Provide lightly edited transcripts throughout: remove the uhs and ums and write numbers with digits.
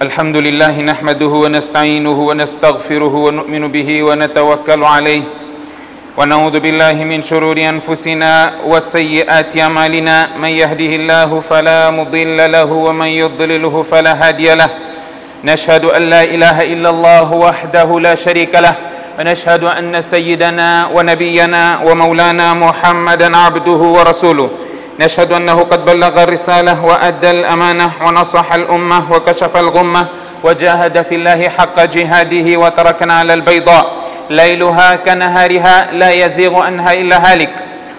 الحمد لله نحمده ونستعينه ونستغفره ونؤمن به ونتوكل عليه ونعوذ بالله من شرور أنفسنا وسيئات أعمالنا من يهده الله فلا مضل له ومن يضلله فلا هادي له نشهد أن لا إله إلا الله وحده لا شريك له ونشهد أن سيدنا ونبينا ومولانا محمدا عبده ورسوله نشهد أنه قد بلغ الرسالة وأدى الأمانة ونصح الأمة وكشف الغمة وجاهد في الله حق جهاده وتركنا على البيضاء ليلها كنهارها لا يزيغ عنها إلا هالك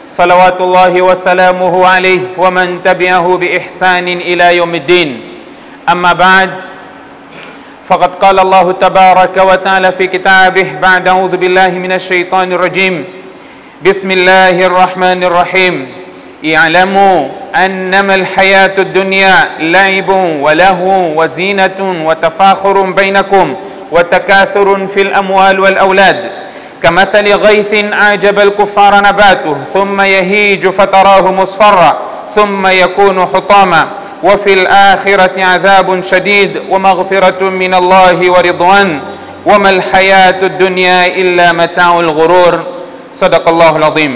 صلوات الله وسلامه عليه ومن تبعه بإحسان إلى يوم الدين أما بعد فقد قال الله تبارك وتعالى في كتابه بعد أعوذ بالله من الشيطان الرجيم بسم الله الرحمن الرحيم اعلموا أنما الحياة الدنيا لعب ولهو وزينة وتفاخر بينكم وتكاثر في الأموال والأولاد كمثل غيث أعجب الكفار نباته ثم يهيج فتراه مصفرا ثم يكون حطاما وفي الآخرة عذاب شديد ومغفرة من الله ورضوان وما الحياة الدنيا إلا متاع الغرور صدق الله العظيم.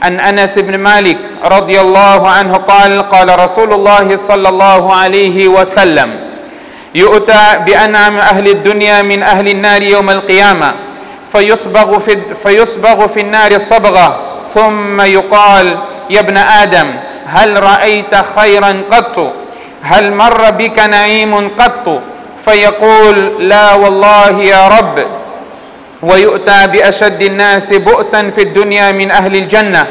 عن أنس بن مالك رضي الله عنه قال قال رسول الله صلى الله عليه وسلم يؤتى بأنعم أهل الدنيا من أهل النار يوم القيامة فيصبغ في النار صبغة ثم يقال يا ابن آدم هل رأيت خيرا قط هل مر بك نعيم قط فيقول لا والله يا رب ويؤتى بأشد الناس بؤسا في الدنيا من أهل الجنة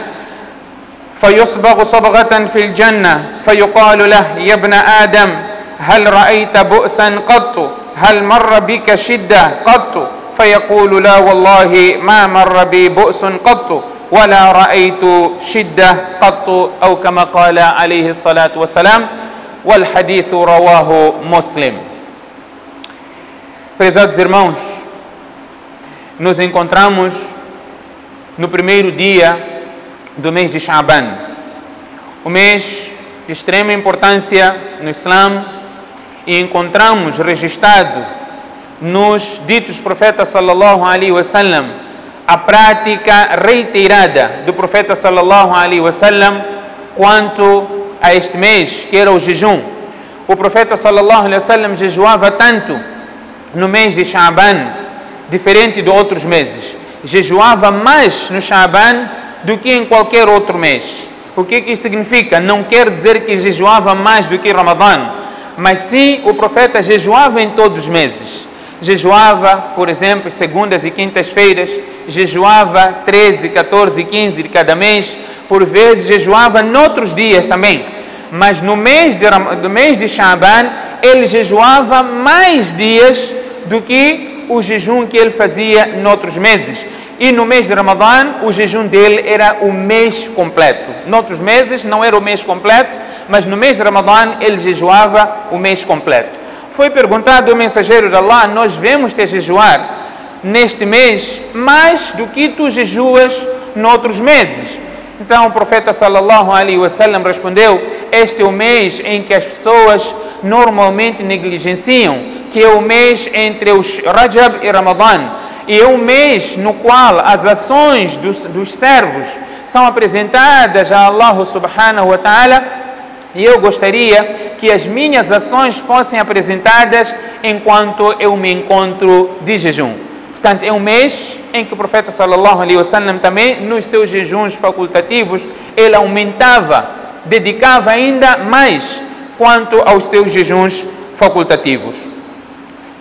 فيصبغ صبغة في الجنة فيقال له يا ابن آدم هل رأيت بؤسا قط هل مر بك شدة قط فيقول لا والله ما مر بي بؤس قط ولا رأيت شدة قط أو كما قال عليه الصلاة والسلام والحديث رواه مسلم. Prezados irmãos, nos encontramos no primeiro dia do mês de Sha'ban, o mês de extrema importância no Islã, e encontramos registrado nos ditos profetas sallallahu alaihi wasallam a prática reiterada do profeta sallallahu alaihi wasallam quanto a este mês, que era o jejum. O profeta sallallahu alaihi wasallam jejuava tanto no mês de Sha'ban, diferente de outros meses. Jejuava mais no Sha'ban do que em qualquer outro mês. O que isso significa? Não quer dizer que jejuava mais do que Ramadã, mas sim o profeta jejuava em todos os meses. Jejuava, por exemplo, segundas e quintas-feiras, jejuava 13, 14 e 15 de cada mês, por vezes jejuava noutros dias também. Mas no mês de Sha'ban, ele jejuava mais dias do que o jejum que ele fazia noutros meses. E no mês de Ramadã, o jejum dele era o mês completo. Noutros meses não era o mês completo, mas no mês de Ramadã ele jejuava o mês completo. Foi perguntado ao mensageiro de Allah, nós vemos-te a jejuar neste mês mais do que tu jejuas noutros meses. Então o profeta sallallahu alaihi wasallam respondeu, este é o mês em que as pessoas normalmente negligenciam, que é o mês entre os Rajab e Ramadã, e é um mês no qual as ações dos servos são apresentadas a Allah subhanahu wa ta'ala, e eu gostaria que as minhas ações fossem apresentadas enquanto eu me encontro de jejum. Portanto, é um mês em que o profeta sallallahu alaihi wasallam também, nos seus jejuns facultativos, ele aumentava, dedicava ainda mais quanto aos seus jejuns facultativos.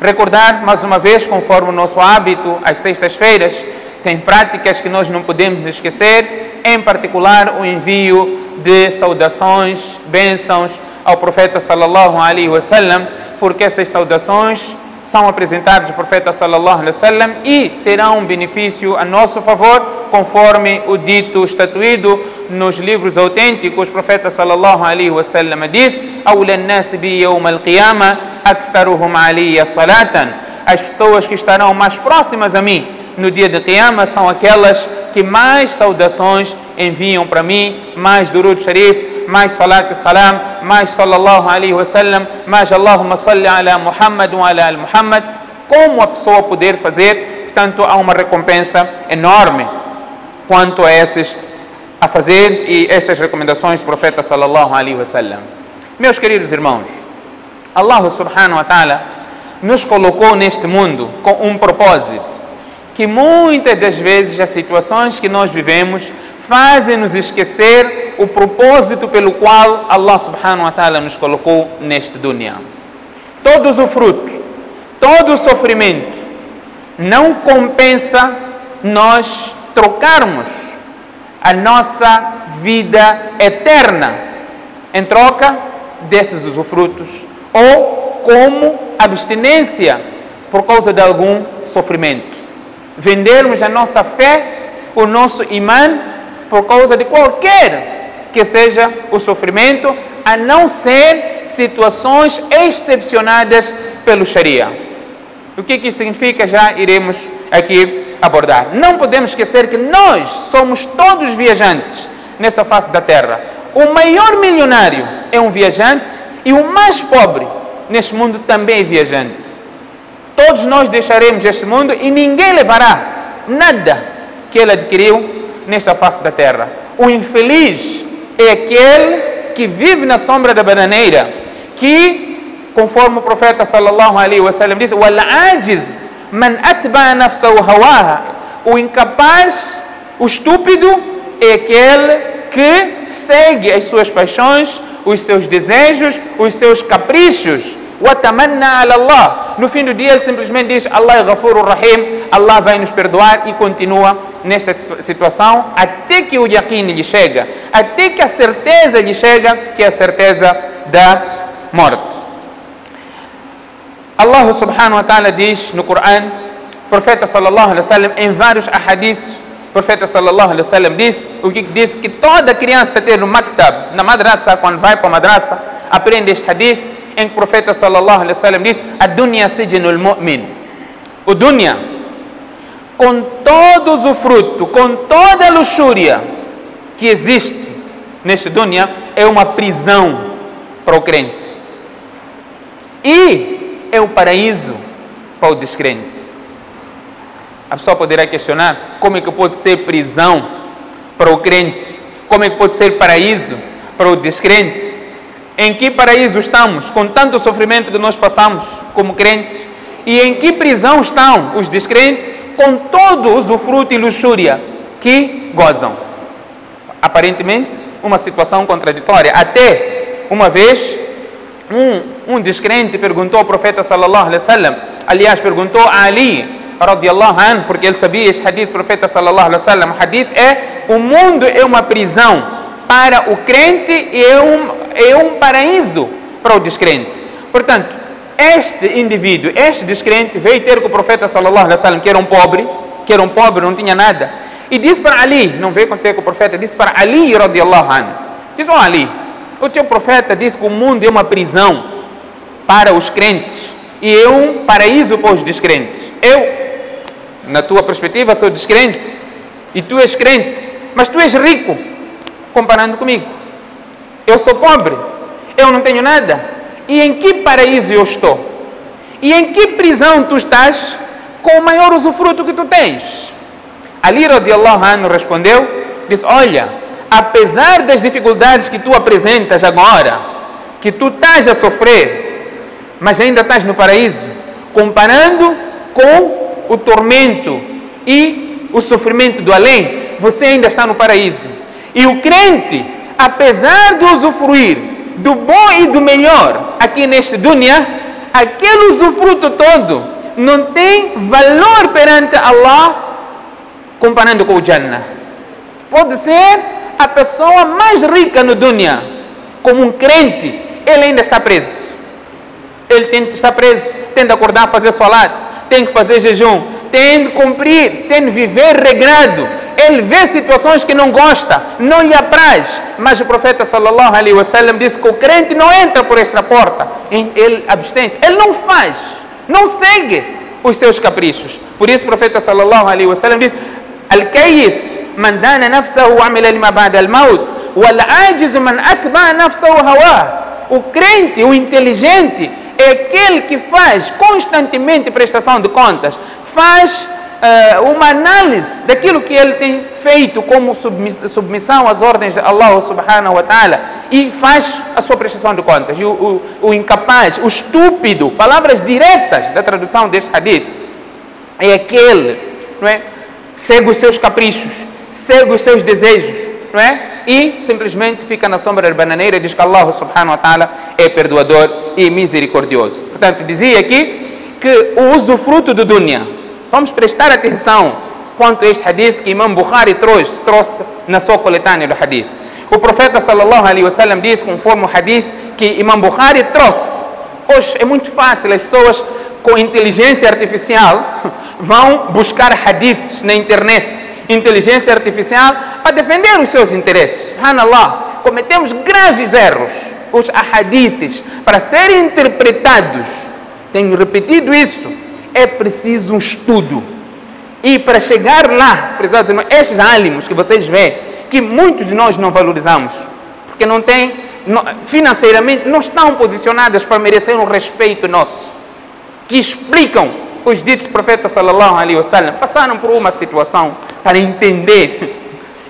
Recordar, mais uma vez, conforme o nosso hábito, às sextas-feiras, tem práticas que nós não podemos esquecer, em particular o envio de saudações, bênçãos ao profeta sallallahu alaihi wasallam, porque essas saudações são apresentadas ao profeta sallallahu alaihi wasallam e terão um benefício a nosso favor, conforme o dito estatuído nos livros autênticos. O profeta sallallahu alaihi wasallam diz: "Awla an-nas bi yawm al-qiyamah aktharuhum alayya salatan." As pessoas que estarão mais próximas a mim no dia de Qiyamah são aquelas que mais saudações enviam para mim, mais durud sharif, mais salat e salam, mais sallallahu alaihi wasallam, mais Allahumma salli ala Muhammad wa ala al-Muhammad. Como a pessoa poder fazer? Portanto, há uma recompensa enorme quanto a fazer e estas recomendações do profeta sallallahu alaihi wasallam. Meus queridos irmãos, Allah subhanahu wa ta'ala nos colocou neste mundo com um propósito, que muitas das vezes as situações que nós vivemos fazem-nos esquecer o propósito pelo qual Allah subhanahu wa ta'ala nos colocou neste dunya. Todo o fruto, todo o sofrimento não compensa nós trocarmos a nossa vida eterna em troca desses usufrutos ou como abstinência por causa de algum sofrimento. Vendermos a nossa fé, o nosso imã, por causa de qualquer que seja o sofrimento, a não ser situações excepcionadas pelo Sharia. O que isso significa? Já iremos aqui abordar. Não podemos esquecer que nós somos todos viajantes nessa face da terra. O maior milionário é um viajante e o mais pobre neste mundo também é viajante. Todos nós deixaremos este mundo e ninguém levará nada que ele adquiriu nesta face da terra. O infeliz é aquele que vive na sombra da bananeira, que, conforme o profeta sallallahu alaihi wasallam diz, wal-ajiz man atba nafsahu hawaha. O incapaz, o estúpido, é aquele que segue as suas paixões, os seus desejos, os seus caprichos. Watamanna ala Allah. No fim do dia ele simplesmente diz: Allah é Ghafurur Rahim, Allah vai nos perdoar, e continua nesta situação até que o yaqin lhe chega, até que a certeza lhe chega, que é a certeza da morte. Allah subhanahu wa ta'ala diz no Corão, profeta sallallahu alaihi wasallam, em vários ahadiths, o profeta sallallahu alaihi wasallam diz o que diz que toda criança tem no maktab, na madraça, quando vai para a madraça, aprende este hadith, em que o profeta sallallahu alaihi wasallam diz: ad-dunya sijnul mu'min. O dunya, com todo o fruto, com toda a luxúria que existe neste dunya, é uma prisão para o crente e é o paraíso para o descrente. A pessoa poderá questionar: como é que pode ser prisão para o crente? Como é que pode ser paraíso para o descrente? Em que paraíso estamos com tanto sofrimento que nós passamos como crentes? E em que prisão estão os descrentes com todo o usufruto e luxúria que gozam? Aparentemente, uma situação contraditória. Até uma vez, um descrente perguntou ao profeta sallallahu alaihi wasallam, aliás, perguntou a Ali radiallahu anhu, porque ele sabia este hadith do profeta sallallahu alaihi wasallam. O hadith é: o mundo é uma prisão para o crente e é um paraíso para o descrente. Portanto, este indivíduo, este descrente, veio ter com o profeta sallallahu alaihi wasallam, que era um pobre, não tinha nada, e disse para Ali, não veio ter com o profeta, disse para Ali radiallahu anhu, diz: ó Ali, o teu profeta disse que o mundo é uma prisão para os crentes e é um paraíso para os descrentes. Eu, na tua perspectiva, sou descrente e tu és crente, mas tu és rico comparando comigo. Eu sou pobre, eu não tenho nada. E em que paraíso eu estou? E em que prisão tu estás com o maior usufruto que tu tens? Ali radiallahu anhu respondeu, disse: olha, apesar das dificuldades que tu apresentas agora, que tu estás a sofrer, mas ainda estás no paraíso, comparando com o tormento e o sofrimento do além, você ainda está no paraíso. E o crente, apesar de usufruir do bom e do melhor aqui neste dunya, aquele usufruto todo não tem valor perante Allah comparando com o Jannah. Pode ser a pessoa mais rica no dunya, como um crente, ele ainda está preso. Ele está preso, tem de acordar, fazer salat, tem que fazer jejum, tem de cumprir, tem de viver regrado. Ele vê situações que não gosta, não lhe apraz, mas o profeta sallallahu alaihi wasallam disse que o crente não entra por esta porta, ele abstém-se, ele não faz, não segue os seus caprichos. Por isso o profeta sallallahu alaihi wasallam diz: al-kayyis من دان نفسه وعمل لما بعد الموت والعاجز من أتبع نفسه هواه. O crente, o inteligente, é aquele que faz constantemente prestação de contas, faz uma análise daquilo que ele tem feito como submissão às ordens de Allah subhanahu wa ta'ala e faz a sua prestação de contas. E o incapaz, o estúpido, palavras diretas da tradução deste hadith, é aquele, não é? Segue os seus caprichos, segue os seus desejos, não é? E simplesmente fica na sombra da bananeira e diz que Allah subhanahu wa ta'ala é perdoador e misericordioso. Portanto, dizia aqui que o usufruto do dunya, vamos prestar atenção quanto a este hadith que Imam Bukhari trouxe na sua coletânea do hadith. O profeta sallallahu alaihi wasallam disse, conforme o hadith que Imam Bukhari trouxe. Hoje é muito fácil, as pessoas com inteligência artificial vão buscar hadiths na internet, inteligência artificial, para defender os seus interesses. Subhanallah, cometemos graves erros. Os hadiths, para serem interpretados, tenho repetido isso, é preciso um estudo. E para chegar lá, prezados irmãos, estes álимos que vocês veem, que muitos de nós não valorizamos, porque não têm, financeiramente, não estão posicionadas para merecer um respeito nosso, que explicam os ditos profetas sallallahu alaihi wasallam, passaram por uma situação para entender.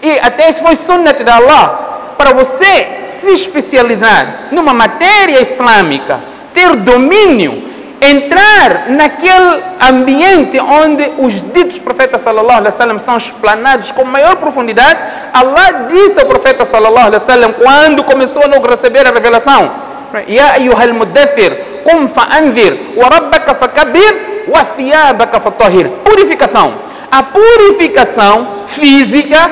E até isso foi sunnat de Allah, para você se especializar numa matéria islâmica, ter domínio, entrar naquele ambiente onde os ditos profetas sallallahu alaihi wasallam são explanados com maior profundidade. Allah disse ao profeta sallallahu alaihi wasallam, quando começou a receber a revelação: Ya ayyuhal muddathir, qum fa'anzir, wa rabbaka fakabbir, wa thiyabaka fatahhir. Purificação. A purificação física,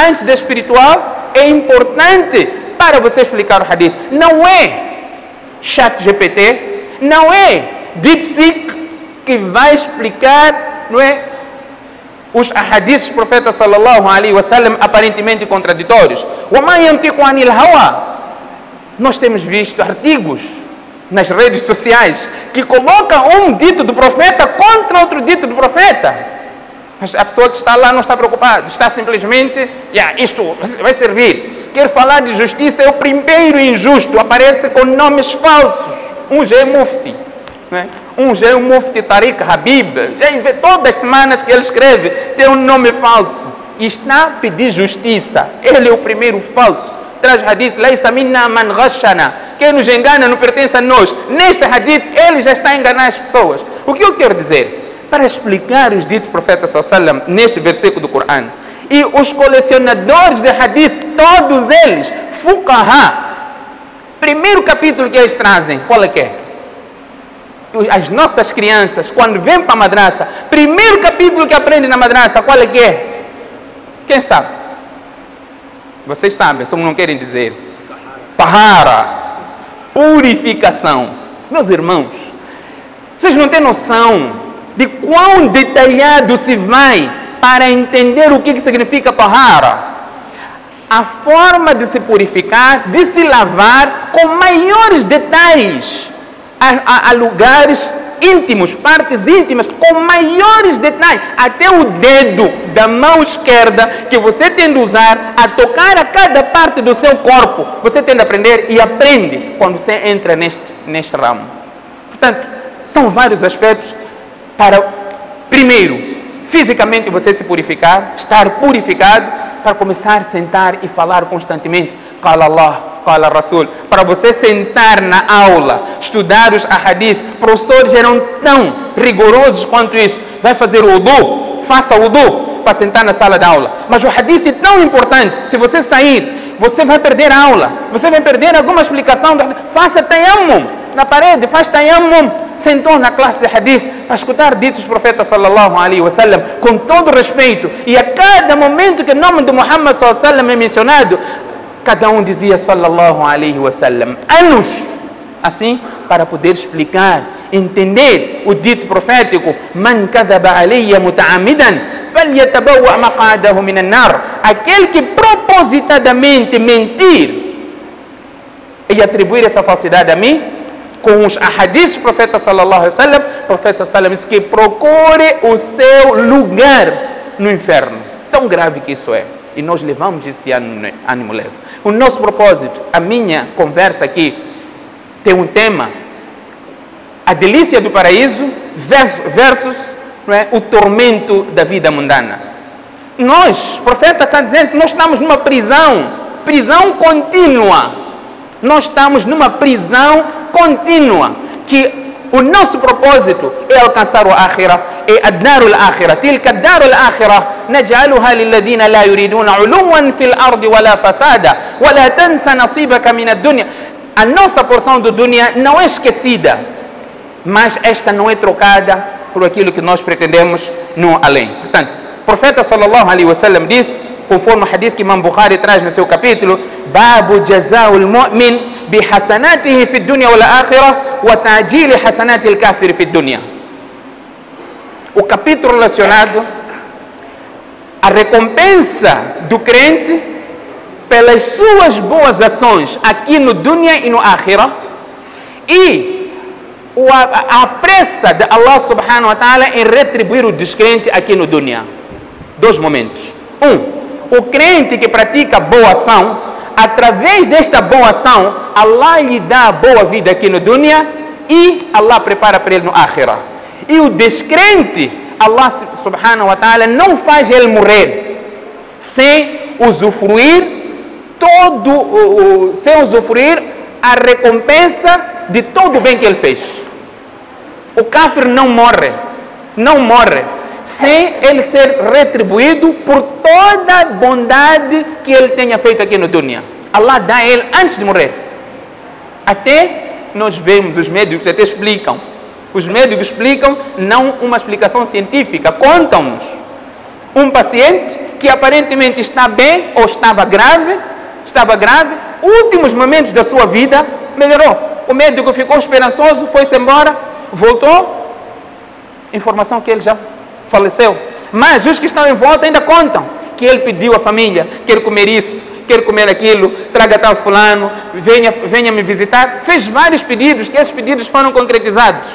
antes da espiritual, é importante para você explicar o hadith. Não é chat GPT, não é DeepSeek que vai explicar, não é, os hadiths dos profetas sallallahu alaihi wasallam aparentemente contraditórios. Wa ma yantiqu anil hawa. Nós temos visto artigos nas redes sociais que colocam um dito do profeta contra outro dito do profeta. Mas a pessoa que está lá não está preocupada, está simplesmente, isto vai servir. Quer falar de justiça, é o primeiro injusto, aparece com nomes falsos. Um já é mufti, né? Um já é o mufti Tariq Habib, já vê todas as semanas que ele escreve, tem um nome falso. E está a pedir justiça, ele é o primeiro falso. Traz hadith, Laisa minna man ghashana. Quem nos engana não pertence a nós. Neste hadith, ele já está a enganar as pessoas. O que eu quero dizer? Para explicar os ditos profetas sallam neste versículo do Corão, e os colecionadores de hadith, todos eles, fuqaha, primeiro capítulo que eles trazem, qual é que é? As nossas crianças, quando vêm para a madraça, primeiro capítulo que aprendem na madraça, qual é que é? Quem sabe? Vocês sabem, só não querem dizer. Tahara, purificação. Meus irmãos, vocês não têm noção de quão detalhado se vai para entender o que significa tahara. A forma de se purificar, de se lavar com maiores detalhes. Há lugares íntimos, partes íntimas, com maiores detalhes. Até o dedo da mão esquerda que você tem de usar a tocar a cada parte do seu corpo. Você tem de aprender e aprende quando você entra neste ramo. Portanto, são vários aspectos para, primeiro, fisicamente você se purificar, estar purificado, para começar a sentar e falar constantemente. Qala Allah, qala Rasul. Para você sentar na aula, estudar os ahadith, professores eram tão rigorosos quanto isso. Vai fazer o wudu, faça o wudu para sentar na sala de aula. Mas o hadith é tão importante, se você sair, você vai perder a aula, você vai perder alguma explicação. Faça tayammum na parede, faz tayammum, sentou na classe de hadith para escutar ditos dos profetas sallallahu alaihi wasallam com todo respeito, e a cada momento que o nome de Muhammad sallallahu alaihi wasallam é mencionado, cada um dizia sallallahu alaihi wasallam, anos assim, para poder explicar, entender o dito profético: man kadhaba alayya muta'ammidan falyatabawwa maq'adahu minan nar. Aquele que propositadamente mentir e atribuir essa falsidade a mim, com os ahadiths do profeta sallallahu alaihi wasallam, o profeta sallallahu alaihi wasallam disse que procure o seu lugar no inferno. Tão grave que isso é. e nós levamos isso de ânimo leve. O nosso propósito, a minha conversa aqui, tem um tema: a delícia do paraíso versus o tormento da vida mundana. Nós, o profeta está dizendo que nós estamos numa prisão contínua. Nós estamos numa prisão contínua, que o nosso propósito é alcançar o akhirah, é ad-darul akhirah. Tilka ad-darul akhirah naj'aluha lilladhina la yuriduna 'uluwan fil ardi wala fasada wala tansa nasibaka min ad-dunya. A nossa porção do dunya não é esquecida, mas esta não é trocada por aquilo que nós pretendemos no além. Portanto, o profeta sallallahu alaihi wasallam disse, conforme o hadith que Imam Bukhari traz no seu capítulo: Babu jazaul mu'min bihasanatihi fi dunya wal akhirah wa ta'jili hasanati al-kafir fi dunya. O capítulo relacionado à recompensa do crente pelas suas boas ações aqui no dunya e no akhirah, e a pressa de Allah subhanahu wa ta'ala em retribuir o descrente aqui no dunya. Dois momentos. O crente que pratica boa ação, através desta boa ação, Allah lhe dá a boa vida aqui no dunya e Allah prepara para ele no akhirah. E o descrente, Allah subhanahu wa ta'ala não faz ele morrer sem usufruir a recompensa de todo o bem que ele fez. O kafir não morre sem ele ser retribuído por toda a bondade que ele tenha feito aqui no dunya. Allah dá a ele antes de morrer. Até nós vemos, os médicos até explicam. Os médicos explicam, não uma explicação científica, contam-nos. Um paciente que aparentemente está bem ou estava grave, últimos momentos da sua vida, melhorou. O médico ficou esperançoso, foi-se embora, voltou, informação que ele já faleceu. Mas os que estão em volta ainda contam que ele pediu à família: quer comer isso, quer comer aquilo, traga tal fulano, venha me visitar. Fez vários pedidos, que esses pedidos foram concretizados.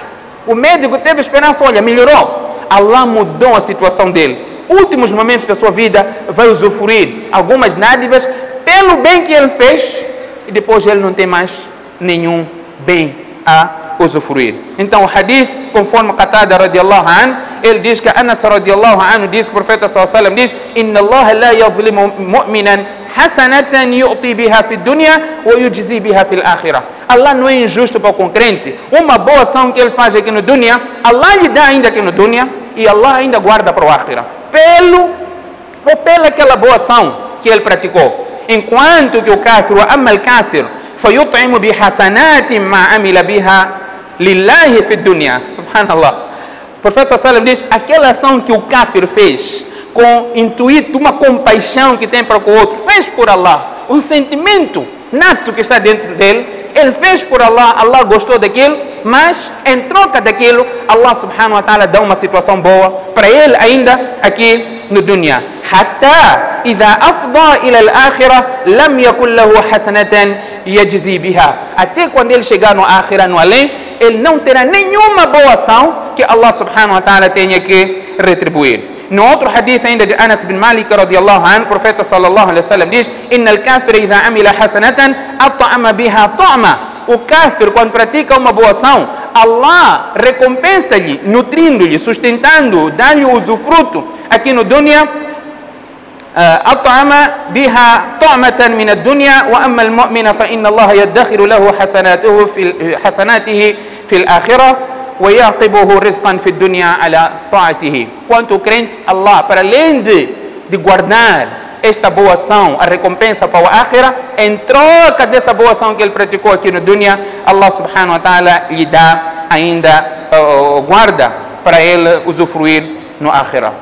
O médico teve esperança, olha, melhorou. Allah mudou a situação dele. Últimos momentos da sua vida, vai usufruir algumas dádivas pelo bem que ele fez, e depois ele não tem mais nenhum bem a usufruir. Então o hadith, conforme Qatada radiallahu anhu, ele diz que Anas radiallahu anhu diz, o profeta sallallahu alaihi wasallam diz: Inna Allah la yadhlimu mu'minan hasanatan yu'ti biha fi dunya wa yujzi biha fil akhirah. Allah não é injusto para o crente. Uma boa ação que ele faz aqui no dunya, Allah lhe dá ainda aqui no dunya, e Allah ainda guarda para o akhirah pela aquela boa ação que ele praticou. Enquanto que o kafir, wa amma al-kafir fayut'imu bi hasanatin ma amila biha lillahi fi dunya. Subhanallah. O profeta sallallahu alaihi wasallam diz: aquela ação que o kafir fez com intuito, uma compaixão que tem para com o outro, fez por Allah, um sentimento nato que está dentro dele, ele fez por Allah, Allah gostou daquilo, mas em troca daquilo, Allah subhanahu wa ta'ala dá uma situação boa para ele ainda aqui no dunya. Hatta idha afda ila al-akhirah lam yakul lahu hasanatan yajzi biha. Até quando ele chegar no akhirah, no além, ele não terá nenhuma boa ação que Allah subhanahu wa ta'ala tenha que retribuir. No outro hadith ainda de Anas bin Malik radiallahu anhu, o profeta sallallahu alaihi wasallam diz: Inna al-kafir idha amila hasanatan at'ama biha ta'ma. O kafir, quando pratica uma boa ação, Allah recompensa-lhe, nutrindo-lhe, sustentando, dá-lhe o usufruto aqui no dunya. أطعم بها طعمة من الدنيا وأما المؤمن فإن الله يدخر له حسناته في الآخرة ويعقبه رزقا في الدنيا على طاعته. Quanto crente, Allah, para além de guardar esta boa ação, a recompensa para o akhirah, em troca dessa boa ação que ele praticou aqui no dunya, Allah subhanahu wa ta'ala lhe dá ainda guarda para ele usufruir no akhirah.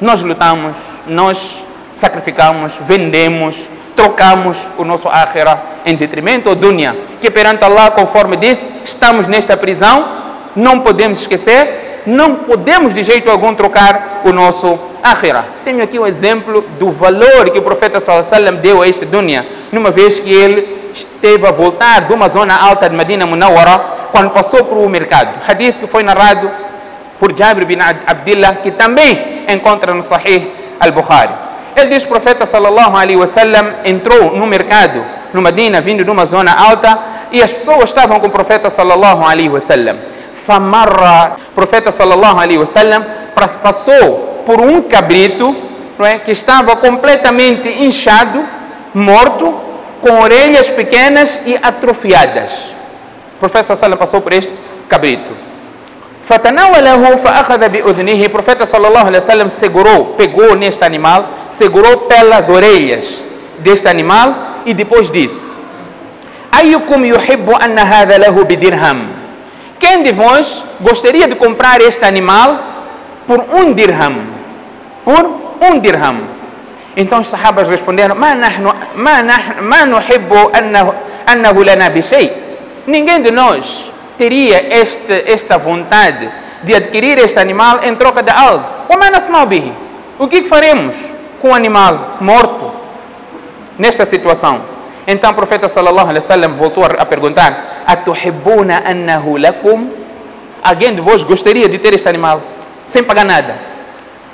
Nós lutamos, nós sacrificamos, vendemos, trocamos o nosso akhirah em detrimento do dunya, que perante Allah, conforme disse, estamos nesta prisão, não podemos esquecer, não podemos de jeito algum trocar o nosso akhirah. Tenho aqui um exemplo do valor que o profeta sallallahu alaihi wasallam deu a este dunya, numa vez que ele esteve a voltar de uma zona alta de Medina Munawwara, quando passou por um mercado. Hadith que foi narrado por Jabir bin Abdullah, que também encontra no Sahih al-Bukhari. Ele diz, o profeta sallallahu alaihi wasallam entrou no mercado, no Medina, vindo de uma zona alta, e as pessoas estavam com o profeta sallallahu alaihi wasallam. Famarra, o profeta sallallahu alaihi wasallam passou por um cabrito, não é, que estava completamente inchado, morto, com orelhas pequenas e atrofiadas. O profeta sallallahu alaihi wasallam passou por este cabrito. Fatanawalahu fa'akhadha bi'udhnihi. O profeta sallallahu alaihi wasallam pegou neste animal, segurou pelas orelhas deste animal e depois disse: Ayyukum yuhibbu anna hadha lahu bidirham? Quem de vós gostaria de comprar este animal por um dirham? Por um dirham. Então os sahabas responderam: Ma nuhibbu annahu lana bi shay. Ninguém de nós teria esta vontade de adquirir este animal em troca de algo. O que faremos com o animal morto nesta situação? Então o profeta sallallahu alaihi wasallam voltou a perguntar: Atuhibbuna annahu lakum? Alguém de vós gostaria de ter este animal sem pagar nada?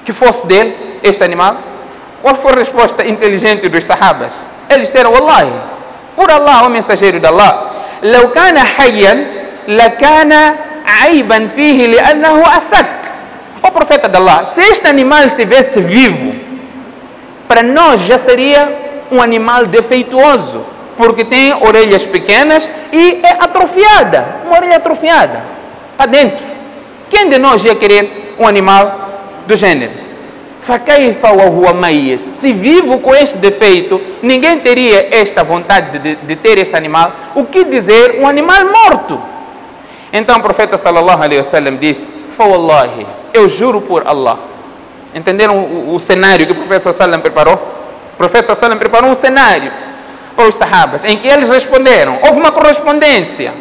Que fosse dele este animal? Qual foi a resposta inteligente dos sahabas? Eles disseram: Wallahi, por Allah, o mensageiro de Allah, لو كان حيا لكان عيبا فيه لأنه أسك. O profeta de Allah, se este animal estivesse vivo, para nós já seria um animal defeituoso, porque tem orelhas pequenas e é atrofiada, uma orelha atrofiada para dentro. Quem de nós ia querer um animal do gênero? فَكَيْفَ وَهُوَ مَيِّتٌ. Se vivo com este defeito, ninguém teria esta vontade de ter este animal. O que dizer um animal morto? Então o profeta sallallahu alaihi wasallam disse: "Fawallahi, eu juro por Allah." Entenderam o cenário que o profeta sallallahu alaihi wasallam preparou? O profeta sallallahu alaihi wasallam preparou um cenário para os sahabas, em que eles responderam. Houve uma correspondência,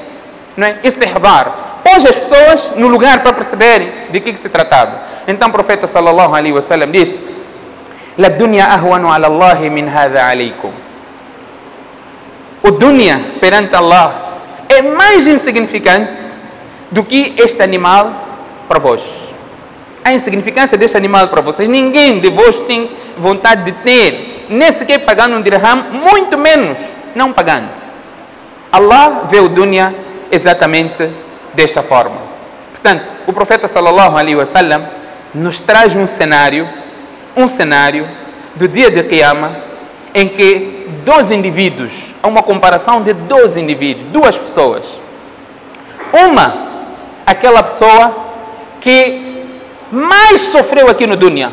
não é? Istihdar. Pôs as pessoas no lugar para perceberem de que se tratava. Então o profeta sallallahu alaihi wasallam disse: "La dunya ahwanu ala Allah min hadha alaykum." O dunya perante Allah é mais insignificante do que este animal para vós. A insignificância deste animal para vocês, ninguém de vós tem vontade de ter, nem sequer pagando um dirham, muito menos não pagando. Allah vê o dunya exatamente desta forma. Portanto, o profeta sallallahu alaihi wasallam nos traz um cenário do dia de Qiyamah, em que dois indivíduos, há uma comparação de dois indivíduos, duas pessoas. Uma, aquela pessoa que mais sofreu aqui no dunya,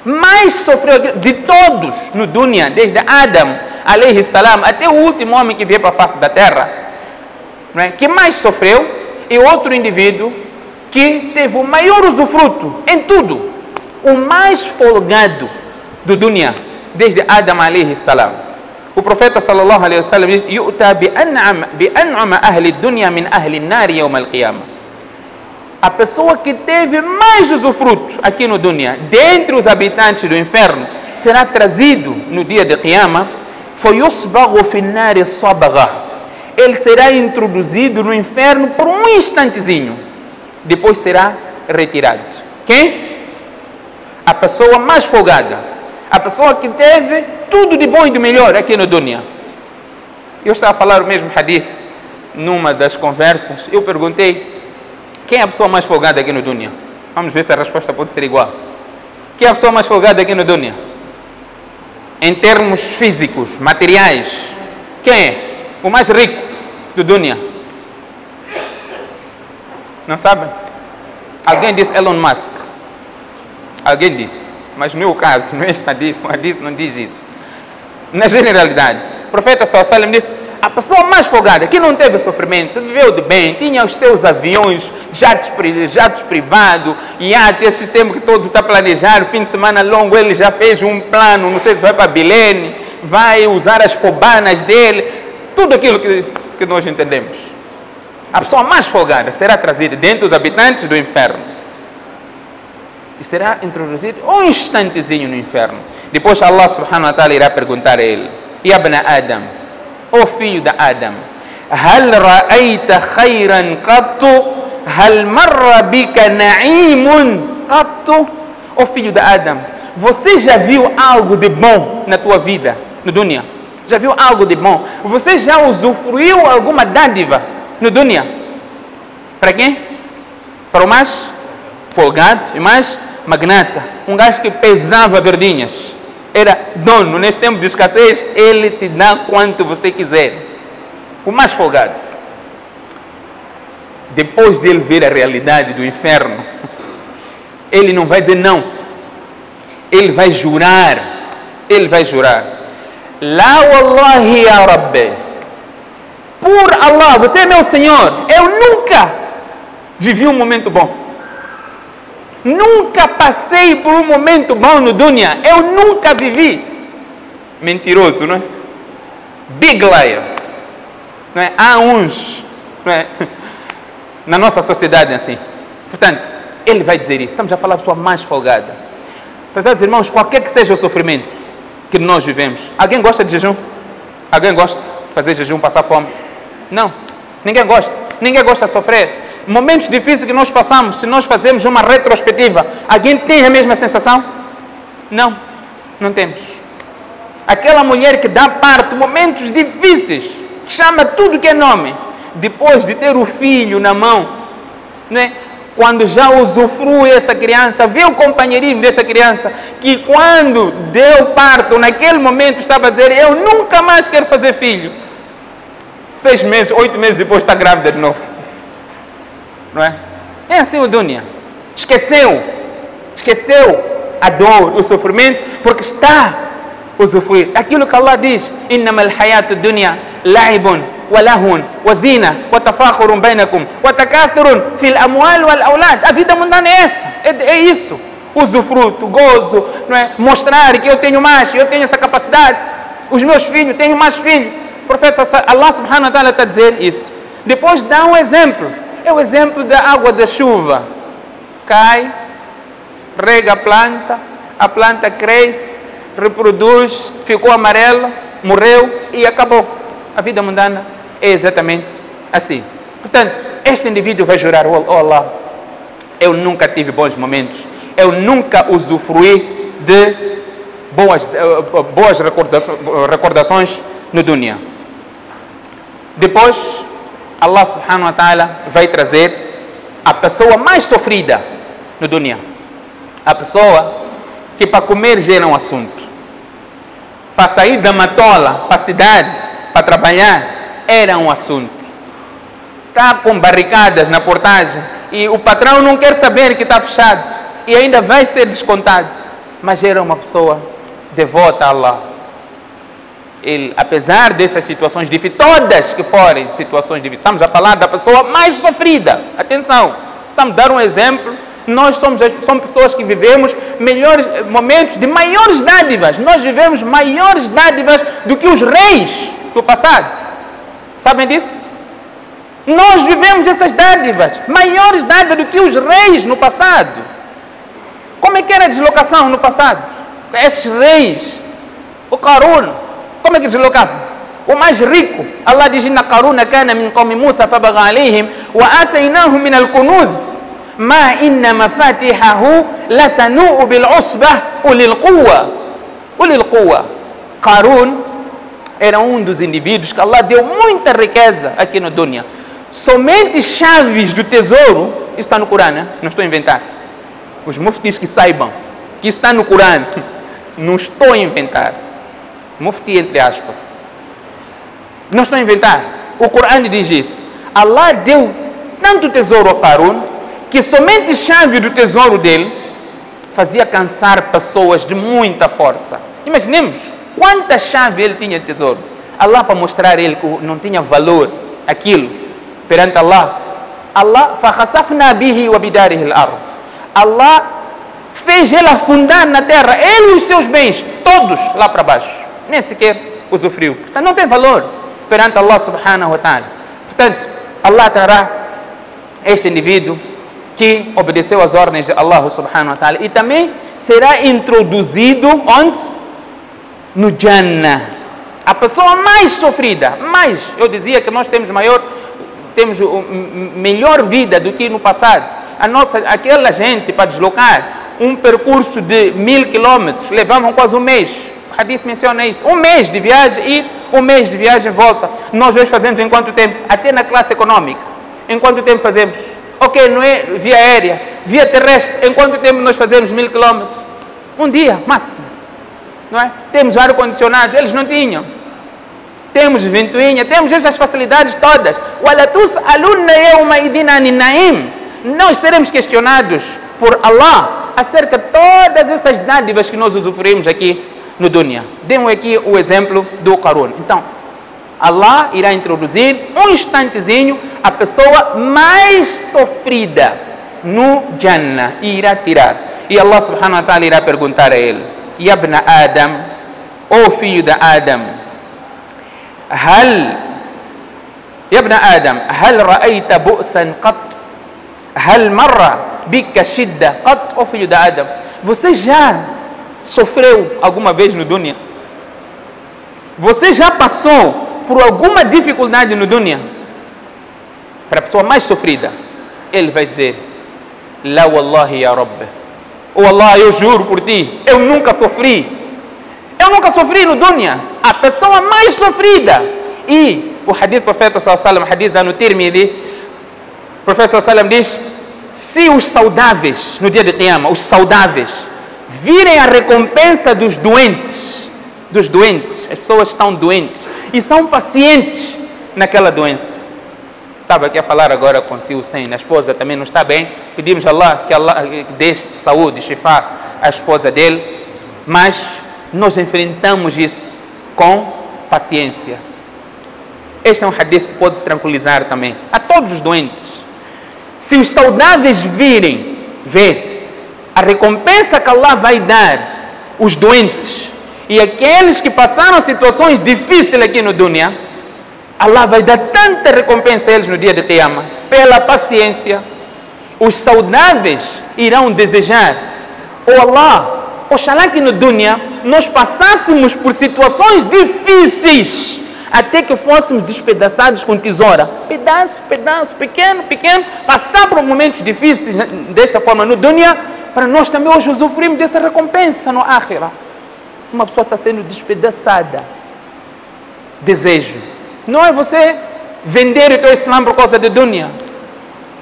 mais sofreu de todos no dunya, desde Adam alaihi salam até o último homem que veio para a face da terra, não é? Que mais sofreu, e outro indivíduo que teve o maior usufruto em tudo, o mais folgado do dunya, desde Adam alaihi salam. O profeta sallallahu alaihi wasallam diz: "Yu'ta bi an'ama ahli dunya min ahli an-nar yawm al-qiyamah." A pessoa que teve mais usufruto aqui no dunya, dentre os habitantes do inferno, será trazido no dia de Qiyamah. Fayusbaghu fi an-nar sabagha. Ele será introduzido no inferno por um instantezinho, depois será retirado. Quem? A pessoa mais folgada, a pessoa que teve tudo de bom e de melhor aqui no dunya. Eu estava a falar o mesmo hadith numa das conversas. Eu perguntei: quem é a pessoa mais folgada aqui no dunya? Vamos ver se a resposta pode ser igual. Quem é a pessoa mais folgada aqui no dunya? Em termos físicos, materiais, quem é o mais rico do dunya? Não sabem? Alguém disse Elon Musk. Alguém disse. Mas no meu caso, não é este hadith, o hadith não diz isso. Na generalidade, o profeta sallallahu alaihi wasallam disse: a pessoa mais folgada, que não teve sofrimento, viveu de bem, tinha os seus aviões, jatos privados, iate, esse sistema que todo está planejado, fim de semana longo, ele já fez um plano, não sei se vai para Bilene, vai usar as fobanas dele, tudo aquilo que nós entendemos. A pessoa mais folgada será trazida dentre os habitantes do inferno e será introduzida um instantezinho no inferno. Depois Allah subhanahu wa ta'ala irá perguntar a ele: Ya ibn Adam, ó filho de Adam, hal ra'aita khayran qattu, hal marra bika na'imun qattu? Ó filho de Adam, Você já viu algo de bom na tua vida, no dunya? Já viu algo de bom? Você já usufruiu alguma dádiva no dunya? Para quem? Para o mais folgado e mais magnata. Um gajo que pesava verdinhas. Era dono. Neste tempo de escassez, ele te dá quanto você quiser. O mais folgado. Depois de ele ver a realidade do inferno, ele não vai dizer não. Ele vai jurar. Ele vai jurar. La wallahi ya Rabbi. Por Allah, você é meu Senhor. Eu nunca vivi um momento bom. Nunca passei por um momento bom no dunya. Eu nunca vivi. Mentiroso, não é? Big liar. Não é? Há uns, não é? Na nossa sociedade assim. Portanto, ele vai dizer isso. Estamos a falar da pessoa mais folgada. Prezados irmãos, qualquer que seja o sofrimento que nós vivemos. Alguém gosta de jejum? Alguém gosta de fazer jejum, passar fome? Não. Ninguém gosta. Ninguém gosta de sofrer. Momentos difíceis que nós passamos, se nós fazemos uma retrospectiva, alguém tem a mesma sensação? Não. Não temos. Aquela mulher que dá parto, momentos difíceis, chama tudo que é nome. Depois de ter o filho na mão, não é? Quando já usufrui essa criança, vê o companheirismo dessa criança, que quando deu parto, naquele momento estava a dizer, eu nunca mais quero fazer filho. 6 meses, 8 meses depois está grávida de novo. Não é? É assim o dunya. Esqueceu a dor, o sofrimento, porque está a usufruir. Aquilo que Allah diz, innamal hayatu dunya la'ibun wa lahun wa zina wa tafakhurun bainakum wa takathurun fil amwal wal aulad. A vida mundana é essa, é isso. Usufruto, gozo, não é? Mostrar que eu tenho mais, eu tenho essa capacidade. Os meus filhos, tenho mais filhos. O profeta Allah subhanahu wa ta'ala está a dizer isso. Depois dá um exemplo. É o exemplo da água da chuva. Cai, rega a planta cresce, reproduz, ficou amarelo, morreu e acabou. A vida mundana é exatamente assim. Portanto, este indivíduo vai jurar, oh Allah, eu nunca tive bons momentos, eu nunca usufruí de boas recordações no dunya. Depois, Allah subhanahu wa ta'ala vai trazer a pessoa mais sofrida no dunya. A pessoa que para comer gera um assunto. Para sair da matola, para a cidade, para trabalhar, era um assunto. Está com barricadas na portagem e o patrão não quer saber que está fechado e ainda vai ser descontado. Mas era uma pessoa devota a Allah. Ele, apesar dessas situações difíceis, todas que forem situações difíceis, estamos a falar da pessoa mais sofrida. Atenção, estamos a dar um exemplo. Nós somos pessoas que vivemos melhores momentos de maiores dádivas. Nós vivemos maiores dádivas do que os reis do passado. Sabem disso? Nós vivemos essas dádivas, maiores dádivas do que os reis no passado. Como é que era a deslocação no passado? Esses reis, o Qarun, como é que deslocava? O mais rico, Allah diz, inna Qaruna kana min qawmi Musa fabagha alayhim wa atainahu min al-kunuz ma inna mafatihahu latanu'u bil usbah ulil quwwa. Qarun era um dos indivíduos que Allah deu muita riqueza aqui no dunya. Somente chaves do tesouro, isso está no Corão, né? Não estou a inventar. Os muftis que saibam que isso está no Corão, não estou a inventar. Mufti entre aspas. Não estou a inventar. O Corão diz isso. Allah deu tanto tesouro a Qarun que somente chave do tesouro dele fazia cansar pessoas de muita força. Imaginemos quanta chave ele tinha de tesouro. Allah, para mostrar a ele que não tinha valor aquilo perante Allah, فَخَسَفْنَا بِهِ وَبِدَارِهِ الْأَرْضِ. Allah fez ele afundar na terra, ele e os seus bens, todos lá para baixo. Nem sequer usufruiu. Portanto, não tem valor perante Allah subhanahu wa ta'ala. Portanto, Allah trará este indivíduo que obedeceu às ordens de Allah subhanahu wa ta'ala e também será introduzido onde? No Jannah. A pessoa mais sofrida, eu dizia que nós temos melhor vida do que no passado. Aquela gente para deslocar um percurso de 1000 quilômetros, levavam quase um mês. O hadith menciona isso. Um mês de viagem e um mês de viagem e volta. Nós hoje fazemos em quanto tempo? Até na classe econômica. Em quanto tempo fazemos? Ok, não é via aérea, via terrestre. Em quanto tempo nós fazemos 1000 quilômetros? Um dia, máximo. Não é? Temos ar-condicionado, eles não tinham. Temos ventoinha, temos essas facilidades todas. Nós seremos questionados por Allah acerca de todas essas dádivas que nós usufruímos aqui no dunya. Demos aqui o exemplo do Qarun. Então, Allah irá introduzir um instantezinho a pessoa mais sofrida no Jannah e irá tirar. E Allah subhanahu wa ta'ala irá perguntar a ele: Yabna Adam, ó filho de Adam, Yabna Adam, hal ra'ayta bu'san qat? Hal marra bika shidda qat? Ó filho de Adam, você já sofreu alguma vez no dunya? Você já passou por alguma dificuldade no dunya? Para a pessoa mais sofrida, ele vai dizer: La wallahi ya Rabbi, oh Allah, eu juro por ti, eu nunca sofri. Eu nunca sofri no dunya. A pessoa mais sofrida. E o hadith do profeta sallallahu alaihi wasallam, hadith da no Tirmidhi, o profeta sallallahu alaihi wasallam diz: se os saudáveis, no dia de Qiyamah, os saudáveis virem a recompensa dos doentes, as pessoas estão doentes e são pacientes naquela doença. Estava aqui a falar agora com o tio Sen, a esposa também não está bem, pedimos a Allah que dê saúde, shifá à esposa dele, mas nós enfrentamos isso com paciência. Este é um hadith que pode tranquilizar também a todos os doentes. Se os saudáveis ver a recompensa que Allah vai dar os doentes e aqueles que passaram situações difíceis aqui no dunya, Allah vai dar tanta recompensa a eles no dia de Qiyamah, pela paciência. Os saudáveis irão desejar: oh Allah, oxalá que no dunya nós passássemos por situações difíceis, até que fôssemos despedaçados com tesoura. Pedaço, pequeno, passar por momentos difíceis desta forma no dunya, para nós também hoje usufruirmos dessa recompensa no Akhirah. Uma pessoa está sendo despedaçada. Desejo. Não é você vender o teu Islã por causa de dunya,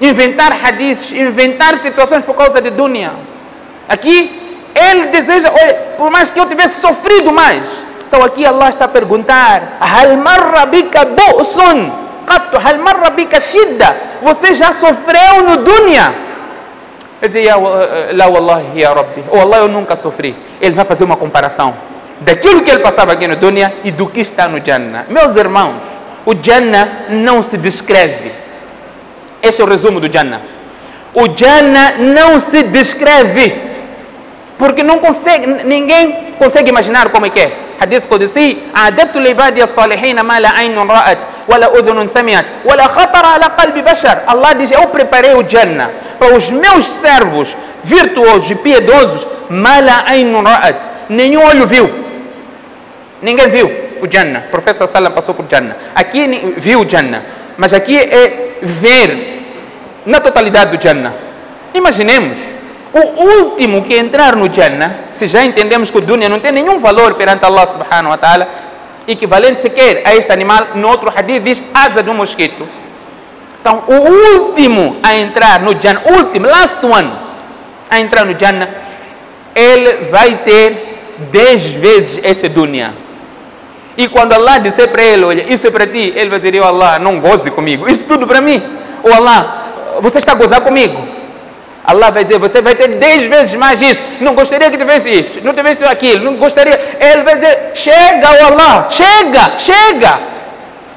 inventar hadiths, inventar situações por causa de dunya. Aqui, ele deseja, olha, por mais que eu tivesse sofrido mais. Então aqui Allah está a perguntar: Hal marra bika bu'sun qattu, hal marra bika shidda? Você já sofreu no dunya? Ele diz: La wallahi ya Rabbi, oh Allah, eu nunca sofri. Ele vai fazer uma comparação daquilo que ele passava aqui no dunya e do que está no Jannah. Meus irmãos, o Jannah não se descreve. Este é o resumo do Jannah. O Jannah não se descreve, porque ninguém consegue imaginar como é que é. Hadith Qudsi: A'dadtu li ibadi as-salihin ma la 'aynun ra'at wa la udhunun sami'at wa la khatara ala qalbi bashar. Allah diz: eu preparei o Jannah para os meus servos virtuosos e piedosos, ma la 'aynun ra'at, nenhum olho viu. Ninguém viu o Jannah. O profeta sallallahu alaihi wasallam passou por Jannah. Aqui viu o Jannah, mas aqui é ver na totalidade do Jannah. Imaginemos o último que entrar no Jannah, se já entendemos que o dunya não tem nenhum valor perante Allah subhanahu wa ta'ala, equivalente sequer a este animal. No outro hadith diz asa do mosquito. Então o último a entrar no Jannah, last one a entrar no Jannah, ele vai ter 10 vezes esse dunya. E quando Allah disser para ele: olha, isso é para ti, ele vai dizer: oh Allah, não goze comigo, isso tudo para mim. Oh Allah, você está a gozar comigo? Allah vai dizer: você vai ter 10 vezes mais isso. Não gostaria que tivesse isso, não tivesse aquilo, não gostaria. Ele vai dizer: chega, oh Allah, chega.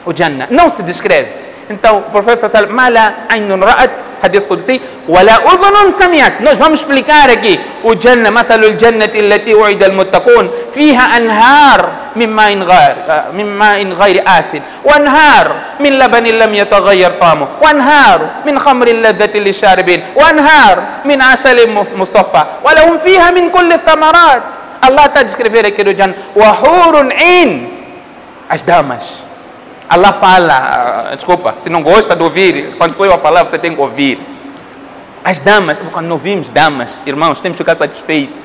O Jannah não se descreve. Então o profeta sallallahu alaihi wasallam: ma la 'aynun ra'at, hadith qudsi, wa la udhunun sami'at. Nós vamos explicar aqui o Jannah: mathalul jannati allati u'ida al-muttaqun fiha anhar min ma'in ghayri asin wa anhar min labanin lam yataghayyar ta'muhu wa anhar min khamrin ladhatin lisharibin wa anhar min asalin musaffa wa lahum fiha min kulli thamarat. Allah está a descrever aqui do Jannah: wa hurun 'ain, as damas. Allah fala, desculpa, se não gosta de ouvir, quando for eu a falar, você tem que ouvir. As damas, quando não vimos damas, irmãos, temos que ficar satisfeitos.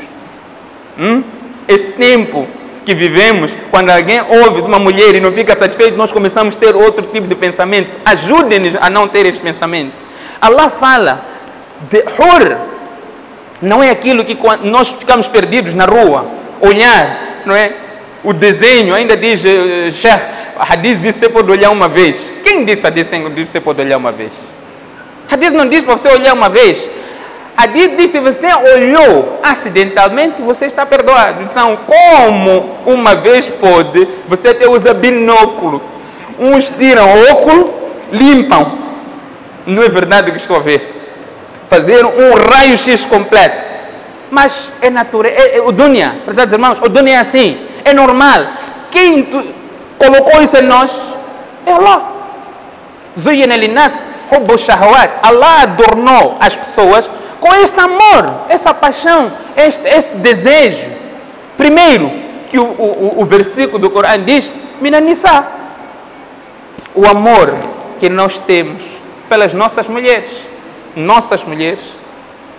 Esse tempo que vivemos, quando alguém ouve de uma mulher e não fica satisfeito, nós começamos a ter outro tipo de pensamento. Ajudem-nos a não ter esse pensamento. Allah fala de hur. Não é aquilo que quando nós ficamos perdidos na rua, olhar, não é? O desenho, ainda diz, Sheikh, Hadith diz que você pode olhar uma vez. Quem disse Hadith diz que você pode olhar uma vez? Hadith não diz para você olhar uma vez. Hadith diz que se você olhou acidentalmente, você está perdoado. Então, como uma vez pode, você até usa binóculo. Uns tiram óculo, limpam. Não é verdade o que estou a ver. Fazer um raio-x completo. Mas é natural. O dunya, prezados irmãos, o dunya é assim. É normal. Quem colocou isso em nós? É Allah. Zuyyina linnas hubbu shahawat. Allah adornou as pessoas com este amor, essa paixão, esse desejo. Primeiro, que o versículo do Corão diz, Mina Nisa. O amor que nós temos pelas nossas mulheres. Nossas mulheres.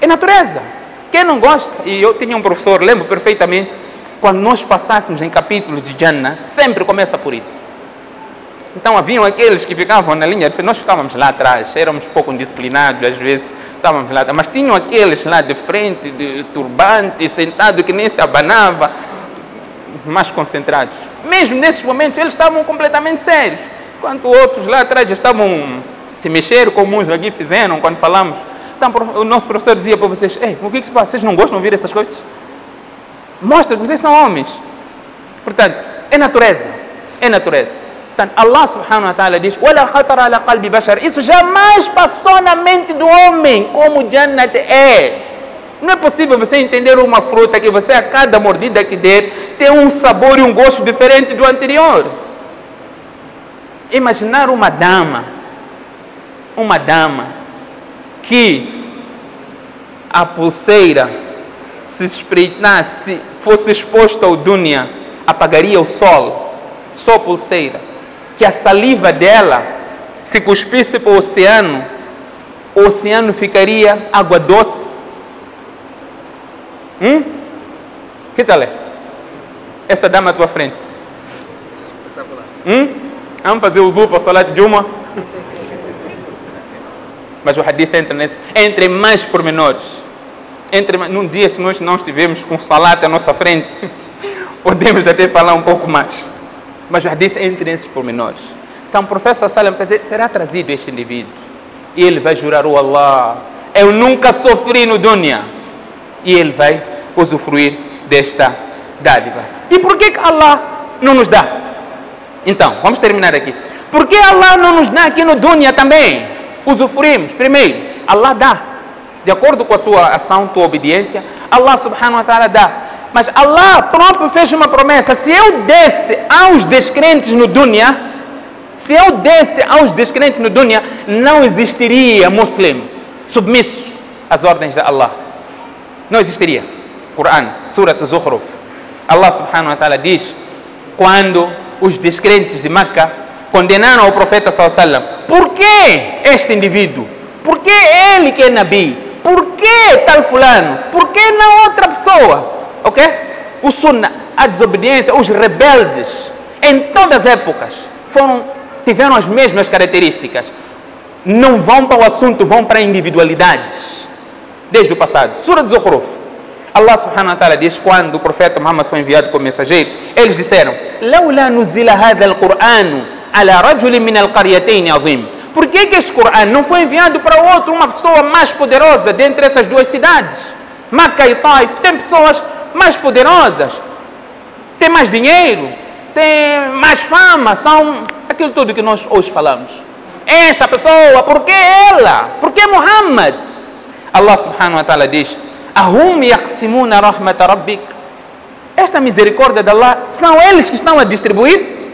É natureza. Quem não gosta? E eu tinha um professor, lembro perfeitamente, quando nós passássemos em capítulos de Jannah, sempre começa por isso. Então haviam aqueles que ficavam na linha, nós ficávamos lá atrás, éramos pouco indisciplinados às vezes, estávamos lá, mas tinham aqueles lá de frente, de turbante, sentado que nem se abanava, mais concentrados. Mesmo nesses momentos eles estavam completamente sérios, enquanto outros lá atrás estavam se mexer, como uns aqui fizeram quando falamos. Então o nosso professor dizia para vocês, o que se passa? Vocês não gostam de ouvir essas coisas? Mostra que vocês são homens. Portanto, é natureza. É natureza. Portanto, Allah subhanahu wa ta'ala diz, وَلَا خَطَرَ عَلَى قَلْبِ بَشَرٍ. Isso jamais passou na mente do homem, como Jannat é. Não é possível você entender uma fruta que você, a cada mordida que der, tem um sabor e um gosto diferente do anterior. Imaginar uma dama que a pulseira, se espreitasse, fosse exposta ao dunya, apagaria o sol, só pulseira. Que a saliva dela, se cuspisse para o oceano ficaria água doce. Que tal é? Essa dama à tua frente. Vamos fazer o duplo para falar de uma. Mas o hadith entra nesse. Entre mais pormenores. Num dia que nós não estivemos com salat à nossa frente, podemos até falar um pouco mais. Mas o hadith entra nesses pormenores. Então o profeta Sallam está dizendo, será trazido este indivíduo. E ele vai jurar, oh Allah, eu nunca sofri no dunya. E ele vai usufruir desta dádiva. E por que Allah não nos dá? Então, vamos terminar aqui. Por que Allah não nos dá aqui no dunya também? Usufruímos. Primeiro, Allah dá. De acordo com a tua ação, tua obediência, Allah subhanahu wa ta'ala dá. Mas Allah próprio fez uma promessa. Se eu desse aos descrentes no dunya, não existiria muslim submisso às ordens de Allah. Não existiria. Quran, Surat Zukhruf. Allah subhanahu wa ta'ala diz, quando os descrentes de Meca condenaram o profeta sallallahu alaihi wasallam, por que este indivíduo? Por que ele que é Nabi? Por que tal fulano? Por que não outra pessoa? Ok? O Sunnah, a desobediência, os rebeldes, em todas as épocas, tiveram as mesmas características. Não vão para o assunto, vão para individualidades. Desde o passado. Surah Zukhruf. Allah subhanahu wa ta'ala diz, quando o profeta Muhammad foi enviado como mensageiro, eles disseram, لَوْلَا نُزِّلَ هَذَا الْقُرْآنُ عَلَى رَجُلٍ مِنَ الْقَرْيَتَيْنِ عَظِيمٍ. Por que este Corão não foi enviado para outro, uma pessoa mais poderosa dentre essas duas cidades? Meca e Taif, tem pessoas mais poderosas, tem mais dinheiro, tem mais fama, são aquilo tudo que nós hoje falamos. Essa pessoa, por que ela? Por que Muhammad? Allah subhanahu wa ta'ala diz, Ahum yaqsimuna rahmata rabbik. Esta misericórdia de Allah, são eles que estão a distribuir?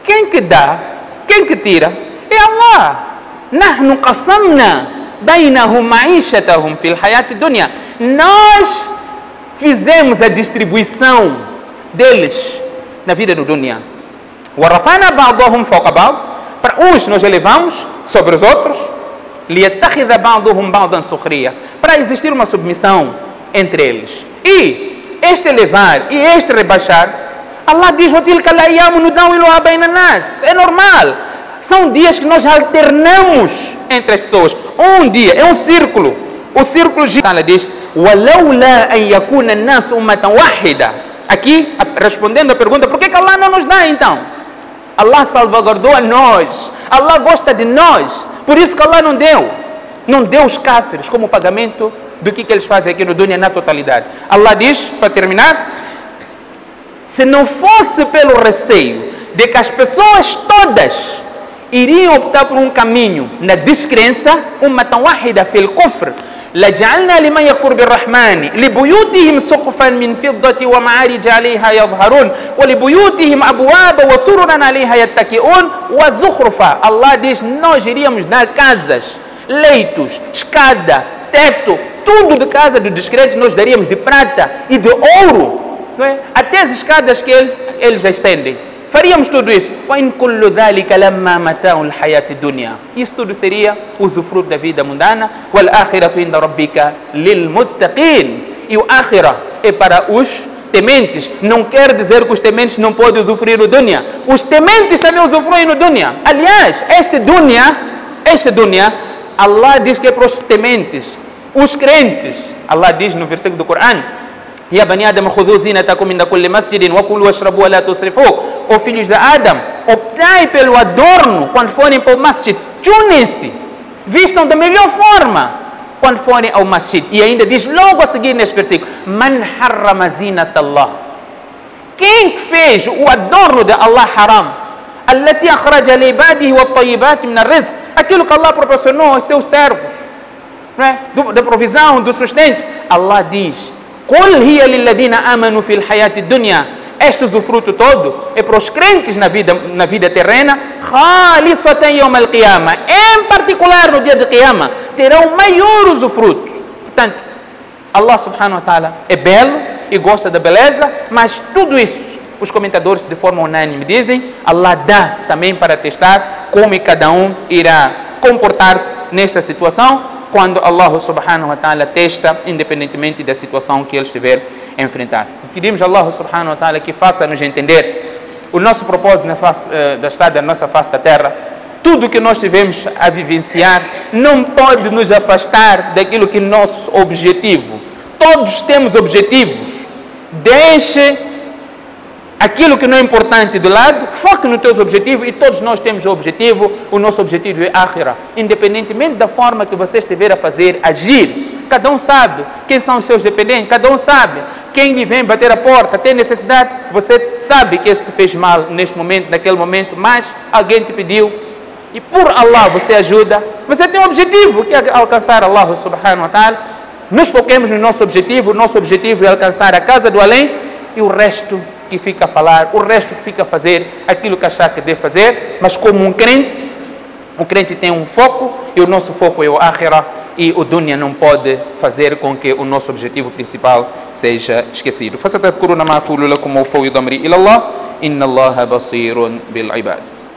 Quem que dá? Quem que tira? É Allah. Nahnu qasamna bainahum ma'ishatahum fil hayati dunya. Nós fizemos a distribuição deles na vida do dunya. Wa rafa'na ba'dahum fawqa ba'd. Para uns nós elevamos sobre os outros. لِيَتَّخِذَ بَعْضُهُمْ بَعْضًا سُخْرِيًّا, para existir uma submissão entre eles. E este elevar e este rebaixar, Allah diz: وَتِلْكَ الْأَيَّامُ نُدَاوِلُهَا بَيْنَ النَّاسِ. É normal. São dias que nós alternamos entre as pessoas. Um dia, é um círculo. O círculo gira. Ela diz: وَلَوْلَا أَنْ يَكُونَ النَّاسُ أُمَّةً وَاحِدًا. Aqui, respondendo a pergunta, por que Allah não nos dá então? Allah salvaguardou a nós. Allah gosta de nós. Por isso que Allah não deu. Não deu os cáfiros como pagamento do que eles fazem aqui no dunya na totalidade. Allah diz, para terminar: se não fosse pelo receio de que as pessoas todas iriam optar por um caminho na descrença, ummatan wahida fil kufr, لجعلنا لمن يكفر بالرحمن لبيوتهم سقفا من فضة ومعارج عليها يظهرون ولبيوتهم أبوابا وسررا عليها يتكئون وزخرفا. Allah diz: nós iríamos dar casas, leitos, escada, teto, tudo de casa do descrente nós daríamos de prata e de ouro, não é? Até as escadas que eles ascendem. Faríamos tudo isso. Isso tudo seria usufruto da vida mundana. E o akhirah é para os tementes. Não quer dizer que os tementes não podem usufruir no dunya. Os tementes também usufruem no dunya. Aliás, este dunya, Allah diz que é para os tementes. Os crentes, Allah diz no versículo do Corão: يا بني آدم خذوا زينتكم عند كل مسجد وكلوا واشربوا ولا تسرفوا. Ó filhos de Adam, optai pelo adorno quando forem para o masjid. Tunem-se, vistam da melhor forma quando forem ao masjid. E ainda diz logo a seguir neste versículo: Man harrama zinat Allah. Quem fez o adorno de Allah haram? Allati akhraja li ibadihi wat tayyibat min ar-rizq. Aquilo que Allah proporcionou aos seus servos, não é? Da provisão, do sustento. Allah diz: قل هي للذين آمنوا في الحياة الدنيا. Este usufruto todo é para os crentes na vida terrena. خالصة يوم القيامة. Em particular no dia de Qiyamah terão maior usufruto. Portanto, Allah subhanahu wa ta'ala é belo e gosta da beleza, mas tudo isso, os comentadores de forma unânime dizem, Allah dá também para testar como cada um irá comportar-se nesta situação, quando Allah subhanahu wa ta'ala testa, independentemente da situação que ele estiver a enfrentar. Pedimos a Allah subhanahu wa ta'ala que faça-nos entender o nosso propósito da estada da nossa face da terra. Tudo que nós tivemos a vivenciar não pode nos afastar daquilo que é nosso objetivo. Todos temos objetivos. Deixe aquilo que não é importante de lado, foque nos teus objetivos, e todos nós temos o objetivo. O nosso objetivo é akhirah. Independentemente da forma que você estiver a fazer, agir, cada um sabe quem são os seus dependentes, cada um sabe quem lhe vem bater a porta, tem necessidade. Você sabe que este fez mal neste momento, naquele momento, mas alguém te pediu e por Allah você ajuda. Você tem um objetivo que é alcançar Allah subhanahu wa ta'ala. Nos foquemos no nosso objetivo. O nosso objetivo é alcançar a casa do além, e o resto que fica a falar, o resto que fica a fazer aquilo que achar que deve fazer. Mas como um crente tem um foco, e o nosso foco é o akhirah, e o dunya não pode fazer com que o nosso objetivo principal seja esquecido. فستذكرون ما أقول لكم وأفوض أمري إلى الله إن الله بصير بالعباد.